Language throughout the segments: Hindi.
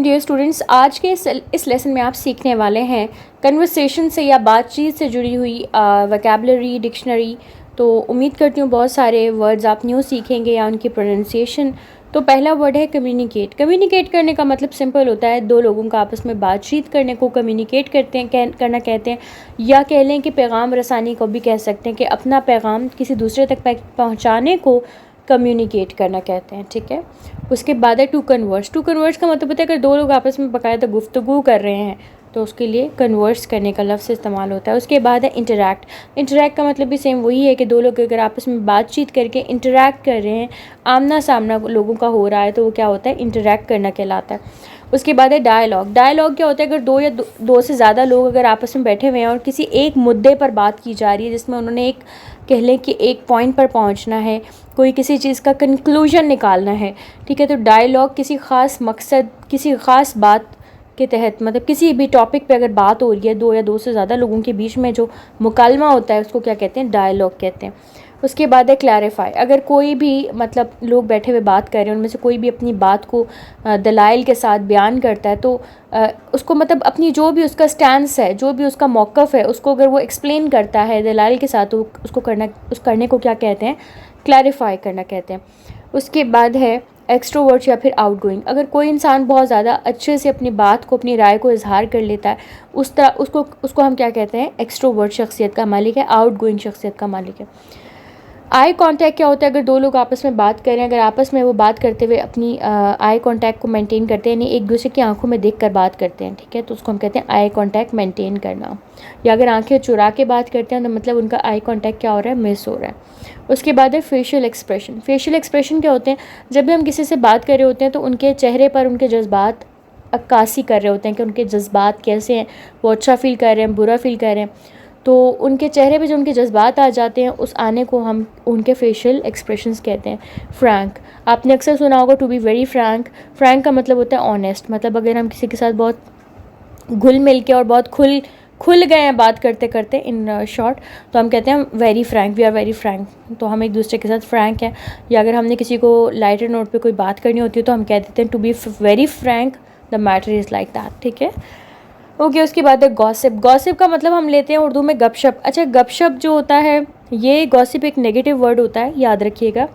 डियर स्टूडेंट्स, आज के इस लेसन में आप सीखने वाले हैं कन्वर्सेशन से या बातचीत से जुड़ी हुई वोकैबुलरी, डिक्शनरी। तो उम्मीद करती हूँ बहुत सारे वर्ड्स आप न्यू सीखेंगे या उनकी प्रोनाउंसिएशन। तो पहला वर्ड है कम्युनिकेट। कम्युनिकेट करने का मतलब सिंपल होता है, दो लोगों का आपस में बातचीत करने को कम्युनिकेट करना कहते हैं, या कह लें कि पैगाम रसानी को भी कह सकते हैं कि अपना पैगाम किसी दूसरे तक पहुँचाने को कम्युनिकेट करना कहते हैं। ठीक है, उसके बाद है टू कन्वर्स। टू कन्वर्स का मतलब होता है अगर दो लोग आपस में बाकायदा गुफ्तगू कर रहे हैं तो उसके लिए कन्वर्स करने का लफ्ज़ इस्तेमाल होता है। उसके बाद है इंटरैक्ट। इंटरैक्ट का मतलब भी सेम वही है कि दो लोग अगर आपस में बातचीत करके इंटरैक्ट कर रहे हैं, आमना सामना लोगों का हो रहा है, तो वो क्या होता है, इंटरैक्ट करना कहलाता है। उसके बाद है डायलॉग। डायलॉग क्या होता है, अगर दो से ज़्यादा लोग अगर आपस में बैठे हुए हैं और किसी एक मुद्दे पर बात की जा रही है जिसमें उन्होंने एक कह लें कि एक पॉइंट पर पहुंचना है, कोई किसी चीज़ का कंक्लूजन निकालना है। ठीक है, तो डायलॉग किसी ख़ास मकसद, किसी ख़ास बात के तहत, मतलब किसी भी टॉपिक पे अगर बात हो रही है, दो से ज़्यादा लोगों के बीच में जो मुकालमा होता है उसको क्या कहते हैं, डायलॉग कहते हैं। उसके बाद है क्लैरिफाई। अगर कोई भी मतलब लोग बैठे हुए बात कर रहे हैं, उनमें से कोई भी अपनी बात को दलाइल के साथ बयान करता है, तो उसको मतलब अपनी जो भी उसका स्टैंस है, जो भी उसका मौक़िफ़ है, उसको अगर वो एक्सप्लेन करता है दलाइल के साथ, तो उसको करने को क्या कहते हैं, क्लैरिफाई करना कहते हैं। उसके बाद है एक्सट्रोवर्ट या फिर आउटगोइंग। अगर कोई इंसान बहुत ज़्यादा अच्छे से अपनी बात को, अपनी राय को इजहार कर लेता है, उस तरह उसको हम क्या कहते हैं, एक्सट्रोवर्ट शख्सियत का मालिक है, आउटगोइंग शख्सियत का मालिक है। आई कांटेक्ट क्या होता है, अगर दो लोग आपस में बात कर रहे हैं, अगर आपस में वो बात करते हुए अपनी आई कांटेक्ट को मेंटेन करते हैं, यानी एक दूसरे की आंखों में देखकर बात करते हैं, ठीक है, तो उसको हम कहते हैं आई कांटेक्ट मेंटेन करना। या अगर आंखें चुरा के बात करते हैं तो मतलब उनका आई कांटेक्ट क्या हो रहा है, मिस हो रहा है। उसके बाद है फेशियल एक्सप्रेशन। फेशियल एक्सप्रेशन क्या होते हैं, जब भी हम किसी से बात कर रहे होते हैं तो उनके चेहरे पर उनके जज्बात अक्कासी कर रहे होते हैं कि उनके जज्बात कैसे हैं, वो अच्छा फ़ील कर रहे हैं, बुरा फ़ील कर रहे हैं, तो उनके चेहरे पे जो उनके जज्बात आ जाते हैं, उस आने को हम उनके फेशियल एक्सप्रेशंस कहते हैं। फ्रैंक, आपने अक्सर सुना होगा to be very frank. Frank का मतलब होता है ऑनेस्ट, मतलब अगर हम किसी के साथ बहुत घुल मिल के और बहुत खुल गए हैं बात करते करते, इन शॉर्ट, तो हम कहते हैं very frank, we are very frank, तो हम एक दूसरे के साथ फ्रैंक हैं। या अगर हमने किसी को लाइटर नोट पे कोई बात करनी होती है तो हम कह देते हैं to be very frank, the matter is like that. ठीक है, ओके। उसके बाद है गॉसिप। गॉसिप का मतलब हम लेते हैं उर्दू में गपशप। अच्छा, गपशप जो होता है, ये गॉसिप एक नेगेटिव वर्ड होता है, याद रखिएगा।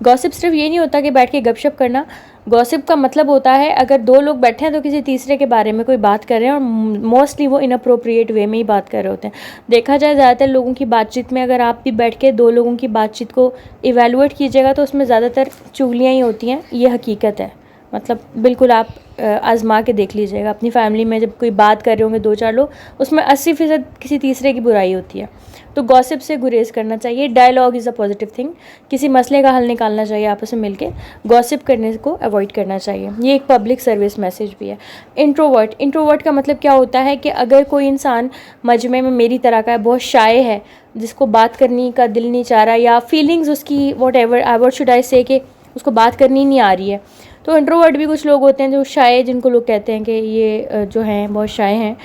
गॉसिप सिर्फ ये नहीं होता कि बैठ के गपशप करना। गॉसिप का मतलब होता है अगर दो लोग बैठे हैं तो किसी तीसरे के बारे में कोई बात कर रहे हैं और मोस्टली वो इनअप्रोप्रिएट वे में ही बात कर रहे होते हैं। देखा जाए ज़्यादातर लोगों की बातचीत में, अगर आप भी बैठ के दो लोगों की बातचीत को इवेलुएट कीजिएगा तो उसमें ज़्यादातर चुगलियाँ ही होती हैं, ये हकीकत है। मतलब बिल्कुल आप आज़मा के देख लीजिएगा, अपनी फैमिली में जब कोई बात कर रहे होंगे दो चार लोग, उसमें 80% किसी तीसरे की बुराई होती है। तो गॉसिप से गुरेज करना चाहिए। Dialogue is a positive thing, किसी मसले का हल निकालना चाहिए आपस में मिलके, गॉसिप करने को अवॉइड करना चाहिए। ये एक पब्लिक सर्विस मैसेज भी है। इंट्रोवर्ट। इंट्रोवर्ट का मतलब क्या होता है कि अगर कोई इंसान मजमे में मेरी तरह का है, बहुत शाय है, जिसको बात करने का दिल नहीं चाह रहा, या फीलिंग्स उसकी व्हाट शुड आई से कि उसको बात करनी नहीं आ रही है, तो इंट्रोवर्ट भी कुछ लोग होते हैं जो शाय, जिनको लोग कहते हैं कि ये जो हैं बहुत शाय हैं।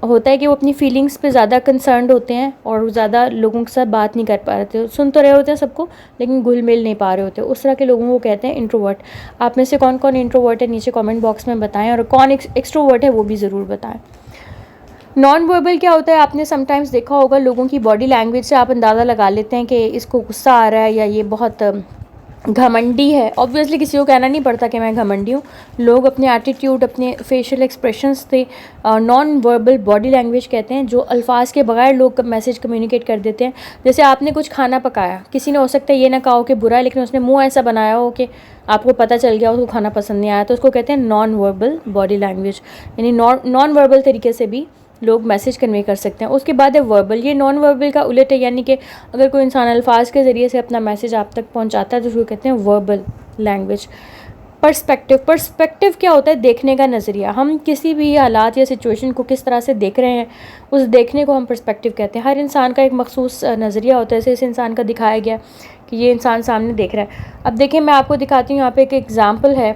होता है कि वो अपनी फीलिंग्स पे ज़्यादा कंसर्न्ड होते हैं और ज़्यादा लोगों के साथ बात नहीं कर पा रहे थे, सुन तो रहे होते हैं सबको लेकिन घुल मिल नहीं पा रहे होते, उस तरह के लोगों को कहते हैं इंट्रोवर्ट। आप में से कौन कौन इंट्रोवर्ट है नीचे कमेंट बॉक्स में बताएं, और कौन एक्सट्रोवर्ट है वो भी ज़रूर बताएं। नॉन वर्बल क्या होता है, आपने समटाइम्स देखा होगा लोगों की बॉडी लैंग्वेज से आप अंदाज़ा लगा लेते हैं कि इसको गुस्सा आ रहा है या ये बहुत घमंडी है। ऑब्वियसली किसी को कहना नहीं पड़ता कि मैं घमंडी हूँ, लोग अपने एटीट्यूड, अपने फेशियल एक्सप्रेशंस से नॉन वर्बल बॉडी लैंग्वेज कहते हैं, जो अल्फाज के बगैर लोग मैसेज कम्युनिकेट कर देते हैं। जैसे आपने कुछ खाना पकाया, किसी ने हो सकता है ये ना कहा हो कि बुरा है, लेकिन उसने मुंह ऐसा बनाया हो कि आपको पता चल गया उसको खाना पसंद नहीं आया, तो उसको कहते हैं नॉन वर्बल बॉडी लैंग्वेज, यानी नॉन वर्बल तरीके से भी लोग मैसेज कन्वे कर सकते हैं। उसके बाद है वर्बल। ये नॉन वर्बल का उलट है, यानी कि अगर कोई इंसान अल्फाज के ज़रिए से अपना मैसेज आप तक पहुंचाता है तो उसको कहते हैं वर्बल लैंग्वेज। पर्सपेक्टिव। पर्सपेक्टिव क्या होता है, देखने का नज़रिया। हम किसी भी हालात या सिचुएशन को किस तरह से देख रहे हैं, उस देखने को हम पर्सपेक्टिव कहते हैं। हर इंसान का एक मखसूस नज़रिया होता है, जैसे इस इंसान का दिखाया गया कि ये इंसान सामने देख रहा है। अब देखिए, मैं आपको दिखाती हूँ, यहाँ पे एक एग्ज़ाम्पल है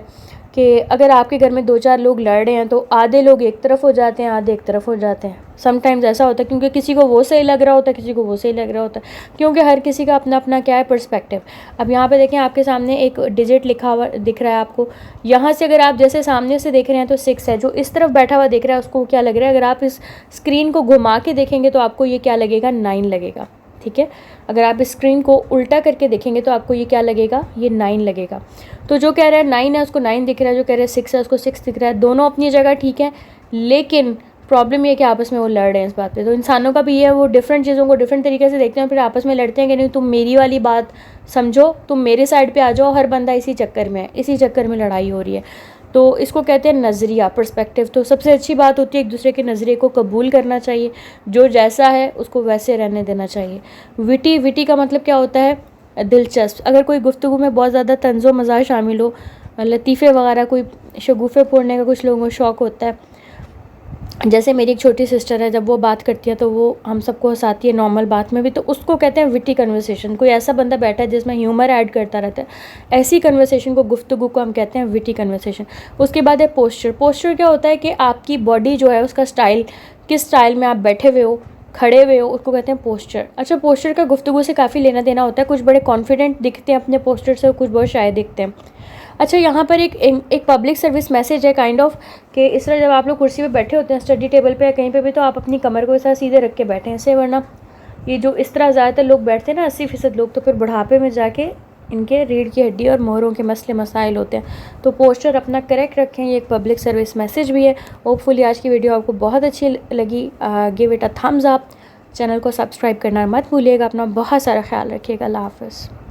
कि अगर आपके घर में 2-4 लोग लड़ रहे हैं तो आधे लोग एक तरफ हो जाते हैं, आधे एक तरफ हो जाते हैं। समटाइम्स ऐसा होता है क्योंकि किसी को वो सही लग रहा होता है, किसी को वो सही लग रहा होता है, क्योंकि हर किसी का अपना अपना क्या है पर्सपेक्टिव। अब यहाँ पे देखें, आपके सामने एक डिजिट लिखा हुआ दिख रहा है आपको। यहाँ से अगर आप जैसे सामने से देख रहे हैं तो 6 है, जो इस तरफ बैठा हुआ दिख रहा है उसको क्या लग रहा है, अगर आप इस स्क्रीन को घुमा के देखेंगे तो आपको ये क्या लगेगा, 9 लगेगा। ठीक है, अगर आप इस स्क्रीन को उल्टा करके देखेंगे तो आपको ये क्या लगेगा, ये 9 लगेगा। तो जो कह रहा है 9 है उसको 9 दिख रहा है, जो कह रहा है 6 है उसको 6 दिख रहा है। दोनों अपनी जगह ठीक है, लेकिन प्रॉब्लम ये है कि आपस में वो लड़ रहे हैं इस बात पे। तो इंसानों का भी ये है, वो डिफरेंट चीज़ों को डिफरेंट तरीके से देखते हैं, फिर आपस में लड़ते हैं कि नहीं तुम मेरी वाली बात समझो, तुम मेरे साइड पे आ जाओ। हर बंदा इसी चक्कर में है, इसी चक्कर में लड़ाई हो रही है। तो इसको कहते हैं नज़रिया, पर्सपेक्टिव। तो सबसे अच्छी बात होती है एक दूसरे के नज़रिए को कबूल करना चाहिए, जो जैसा है उसको वैसे रहने देना चाहिए। विटी का मतलब क्या होता है, दिलचस्प। अगर कोई गुफ्तगू में बहुत ज़्यादा तंज़ो मज़ाक शामिल हो, लतीफ़े वगैरह, कोई शगुफ़े फोड़ने का कुछ लोगों को शौक़ होता है। जैसे मेरी एक छोटी सिस्टर है, जब वो बात करती है तो वो हम सबको हंसाती है नॉर्मल बात में भी, तो उसको कहते हैं विटी कन्वर्सेशन। कोई ऐसा बंदा बैठा है जिसमें ह्यूमर ऐड करता रहता है, ऐसी कन्वर्सेशन को, गुफ्तगू को हम कहते हैं विटी कन्वर्सेशन। उसके बाद है पोस्चर। पोस्चर क्या होता है कि आपकी बॉडी जो है उसका स्टाइल, किस स्टाइल में आप बैठे हुए हो, खड़े हुए हो, उसको कहते हैं पोस्चर। अच्छा, पोस्चर का गुफ्तगू से काफ़ी लेना देना होता है। कुछ बड़े कॉन्फिडेंट दिखते हैं अपने पोस्चर से और कुछ बहुत शाय दिखते हैं। अच्छा, यहाँ पर एक पब्लिक सर्विस मैसेज है काइंड ऑफ, कि इस तरह जब आप लोग कुर्सी पे बैठे होते हैं, स्टडी टेबल पे या कहीं पे भी, तो आप अपनी कमर को इस तरह सीधे रख के बैठें ऐसे, वरना ये जो इस तरह ज़्यादातर लोग बैठते हैं ना, 80% लोग, तो फिर बुढ़ापे में जाके इनके रीढ़ की हड्डी और मोहरों के मसले मसाइल होते हैं। तो पोस्चर अपना करेक्ट रखें, ये एक पब्लिक सर्विस मैसेज भी है। होपफुली आज की वीडियो आपको बहुत अच्छी लगी। Give it a thumbs up. Channel को सब्सक्राइब करना मत भूलिएगा। अपना बहुत सारा ख्याल रखिएगा। अल्लाह हाफ़िज़।